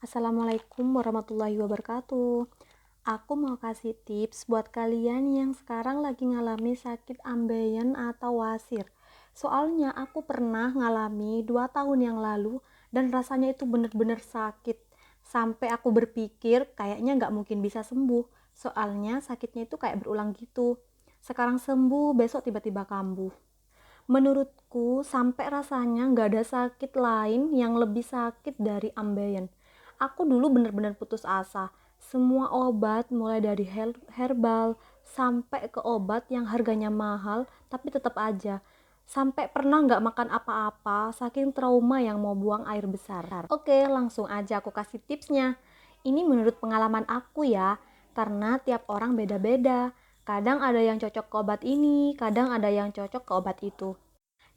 Assalamualaikum warahmatullahi wabarakatuh. Aku mau kasih tips buat kalian yang sekarang lagi ngalami sakit ambeien atau wasir. Soalnya aku pernah ngalami 2 tahun yang lalu dan rasanya itu bener-bener sakit. Sampai aku berpikir kayaknya nggak mungkin bisa sembuh. Soalnya sakitnya itu kayak berulang gitu. Sekarang sembuh, besok tiba-tiba kambuh. Menurutku, sampai rasanya nggak ada sakit lain yang lebih sakit dari ambeien. Aku dulu bener-bener putus asa. Semua obat, mulai dari herbal sampai ke obat yang harganya mahal, tapi tetap aja. Sampai pernah nggak makan apa-apa, saking trauma yang mau buang air besar. Oke, langsung aja aku kasih tipsnya. Ini menurut pengalaman aku ya, karena tiap orang beda-beda. Kadang ada yang cocok ke obat ini, kadang ada yang cocok ke obat itu.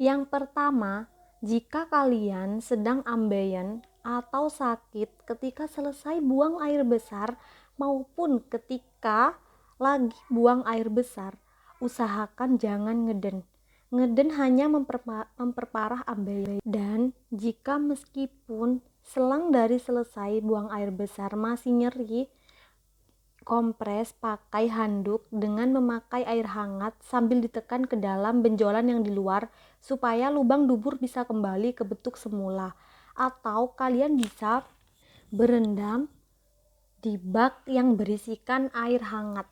Yang pertama, jika kalian sedang ambeien atau sakit ketika selesai buang air besar maupun ketika lagi buang air besar, usahakan jangan ngeden. Ngeden hanya memperparah ambeien. Dan jika meskipun selang dari selesai buang air besar masih nyeri, kompres pakai handuk dengan memakai air hangat sambil ditekan ke dalam benjolan yang di luar supaya lubang dubur bisa kembali ke bentuk semula. Atau kalian bisa berendam di bak yang berisikan air hangat.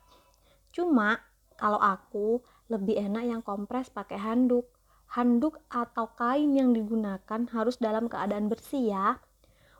Cuma kalau aku lebih enak yang kompres pakai handuk. Handuk atau kain yang digunakan harus dalam keadaan bersih ya.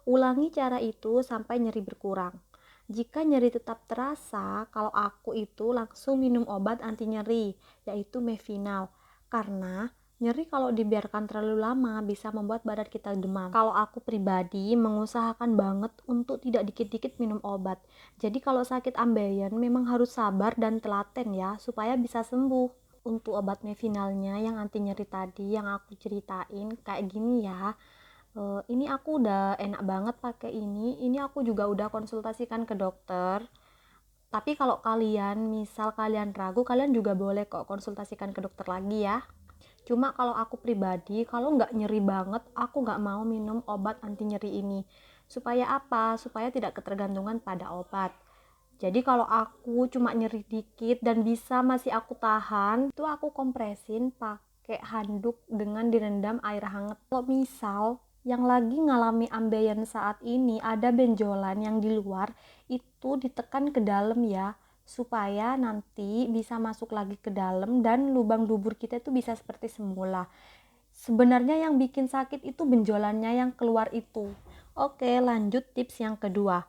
Ulangi cara itu sampai nyeri berkurang. Jika nyeri tetap terasa, kalau aku itu langsung minum obat anti nyeri, yaitu Mevinal. Karena nyeri kalau dibiarkan terlalu lama bisa membuat badan kita demam. Kalau aku pribadi mengusahakan banget untuk tidak dikit-dikit minum obat. Jadi kalau sakit ambeien memang harus sabar dan telaten ya, supaya bisa sembuh. Untuk obat Mevinalnya yang anti nyeri tadi yang aku ceritain kayak gini ya. Ini aku udah enak banget pakai ini aku juga udah konsultasikan ke dokter. Tapi kalau misal kalian ragu, kalian juga boleh kok konsultasikan ke dokter lagi ya. Cuma kalau aku pribadi, kalau nggak nyeri banget, aku nggak mau minum obat anti nyeri ini. Supaya apa? Supaya tidak ketergantungan pada obat. Jadi kalau aku cuma nyeri dikit dan bisa masih aku tahan, itu aku kompresin pakai handuk dengan direndam air hangat. Kalau misal yang lagi ngalami ambeien saat ini ada benjolan yang di luar, itu ditekan ke dalam ya, supaya nanti bisa masuk lagi ke dalam dan lubang dubur kita itu bisa seperti semula. Sebenarnya yang bikin sakit itu benjolannya yang keluar itu. Oke, lanjut tips yang kedua.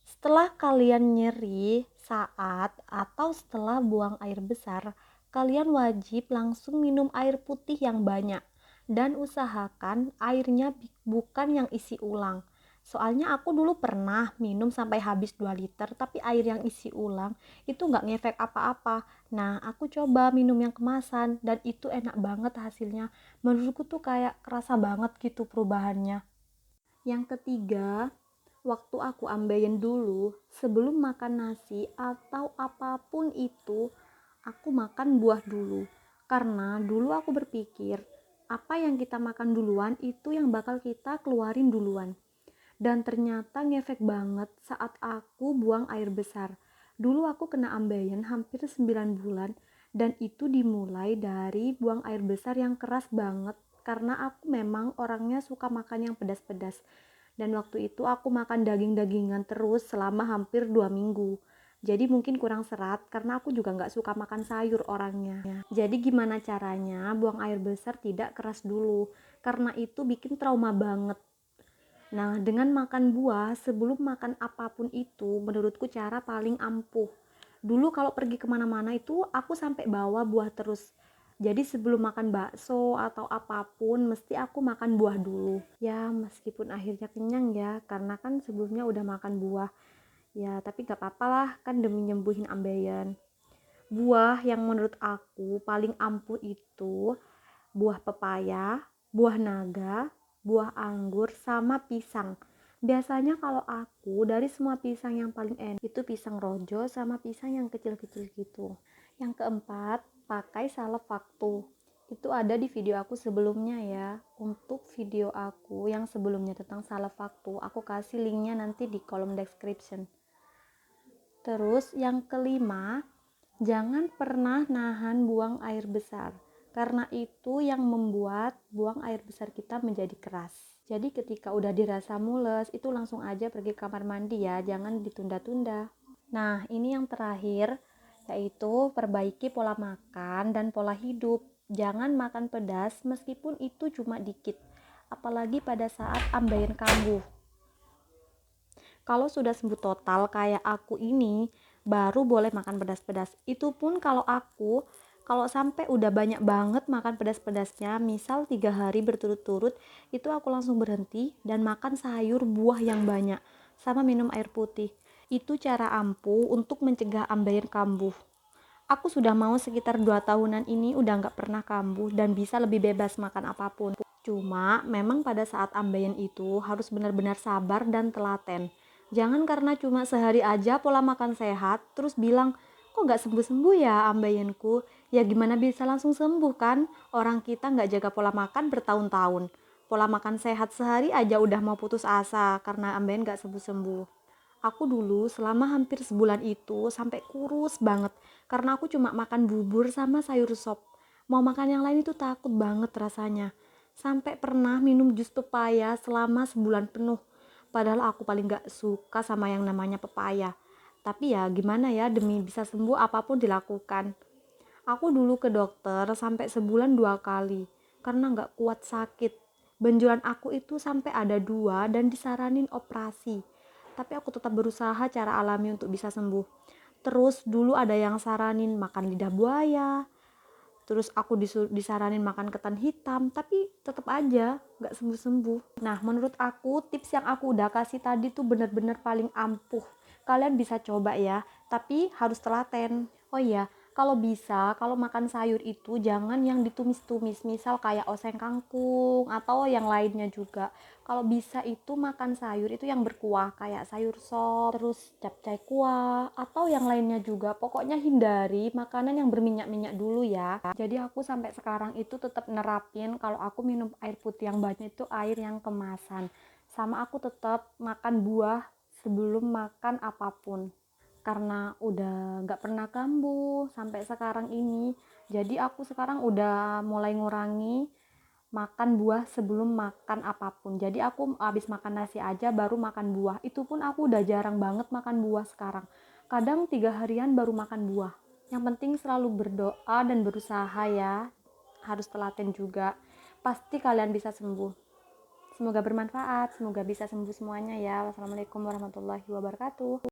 Setelah kalian nyeri saat atau setelah buang air besar, kalian wajib langsung minum air putih yang banyak dan usahakan airnya bukan yang isi ulang. Soalnya aku dulu pernah minum sampai habis 2 liter, tapi air yang isi ulang itu nggak ngefek apa-apa. Nah, aku coba minum yang kemasan dan itu enak banget hasilnya. Menurutku tuh kayak kerasa banget gitu perubahannya. Yang ketiga, waktu aku ambeien dulu, sebelum makan nasi atau apapun itu, aku makan buah dulu. Karena dulu aku berpikir, apa yang kita makan duluan itu yang bakal kita keluarin duluan. Dan ternyata ngefek banget saat aku buang air besar. Dulu aku kena ambeien hampir 9 bulan dan itu dimulai dari buang air besar yang keras banget karena aku memang orangnya suka makan yang pedas-pedas. Dan waktu itu aku makan daging-dagingan terus selama hampir 2 minggu. Jadi mungkin kurang serat karena aku juga nggak suka makan sayur orangnya. Jadi gimana caranya buang air besar tidak keras dulu? Karena itu bikin trauma banget. Nah, dengan makan buah sebelum makan apapun itu menurutku cara paling ampuh. Dulu kalau pergi kemana-mana itu aku sampai bawa buah terus. Jadi sebelum makan bakso atau apapun mesti aku makan buah dulu. Ya meskipun akhirnya kenyang ya, karena kan sebelumnya udah makan buah. Ya tapi gak apa-apa lah, kan demi nyembuhin ambeien. Buah yang menurut aku paling ampuh itu buah pepaya, buah naga, buah anggur, sama pisang. Biasanya kalau aku dari semua pisang yang paling enak itu pisang rojo sama pisang yang kecil-kecil gitu. Yang keempat, pakai salep waktu. itu ada di video aku sebelumnya ya. Untuk video aku yang sebelumnya tentang salep waktu, aku kasih linknya nanti di kolom description. Terus yang kelima, jangan pernah nahan buang air besar, karena itu yang membuat buang air besar kita menjadi keras. Jadi ketika udah dirasa mules, itu langsung aja pergi kamar mandi ya, jangan ditunda-tunda. Nah, ini yang terakhir, yaitu perbaiki pola makan dan pola hidup. Jangan makan pedas meskipun itu cuma dikit, apalagi pada saat ambeien kambuh. Kalau sudah sembuh total kayak aku ini, baru boleh makan pedas-pedas. Itu pun kalau sampai udah banyak banget makan pedas-pedasnya, misal 3 hari berturut-turut, itu aku langsung berhenti dan makan sayur buah yang banyak, sama minum air putih. Itu cara ampuh untuk mencegah ambeien kambuh. Aku sudah mau sekitar 2 tahunan ini udah gak pernah kambuh dan bisa lebih bebas makan apapun. Cuma memang pada saat ambeien itu harus benar-benar sabar dan telaten. Jangan karena cuma sehari aja pola makan sehat terus bilang, kok gak sembuh-sembuh ya ambeienku? Ya gimana bisa langsung sembuh kan? Orang kita gak jaga pola makan bertahun-tahun. Pola makan sehat sehari aja udah mau putus asa karena ambeien gak sembuh-sembuh. Aku dulu selama hampir sebulan itu sampai kurus banget karena aku cuma makan bubur sama sayur sop. Mau makan yang lain itu takut banget rasanya. Sampai pernah minum jus pepaya selama sebulan penuh. Padahal aku paling gak suka sama yang namanya pepaya. Tapi ya gimana ya, demi bisa sembuh apapun dilakukan. Aku dulu ke dokter sampai sebulan 2 kali karena gak kuat sakit. Benjolan aku itu sampai ada 2 dan disaranin operasi. Tapi aku tetap berusaha cara alami untuk bisa sembuh. Terus dulu ada yang saranin makan lidah buaya. Terus aku disaranin makan ketan hitam, tapi tetap aja gak sembuh-sembuh. Nah, menurut aku tips yang aku udah kasih tadi tuh bener-bener paling ampuh. Kalian bisa coba ya, tapi harus telaten. Oh iya, kalau makan sayur itu jangan yang ditumis-tumis, misal kayak oseng kangkung atau yang lainnya juga. Kalau bisa itu makan sayur itu yang berkuah kayak sayur sop, terus capcay kuah atau yang lainnya juga. Pokoknya hindari makanan yang berminyak-minyak dulu ya. Jadi aku sampai sekarang itu tetap nerapin kalau aku minum air putih yang banyak itu air yang kemasan. Sama aku tetap makan buah sebelum makan apapun. Karena udah gak pernah kambuh sampai sekarang ini, jadi aku sekarang udah mulai ngurangi makan buah sebelum makan apapun. Jadi aku habis makan nasi aja baru makan buah. Itu pun aku udah jarang banget makan buah sekarang. Kadang 3 harian baru makan buah. Yang penting selalu berdoa dan berusaha ya. Harus telaten juga. Pasti kalian bisa sembuh. Semoga bermanfaat, semoga bisa sembuh semuanya ya. Wassalamualaikum warahmatullahi wabarakatuh.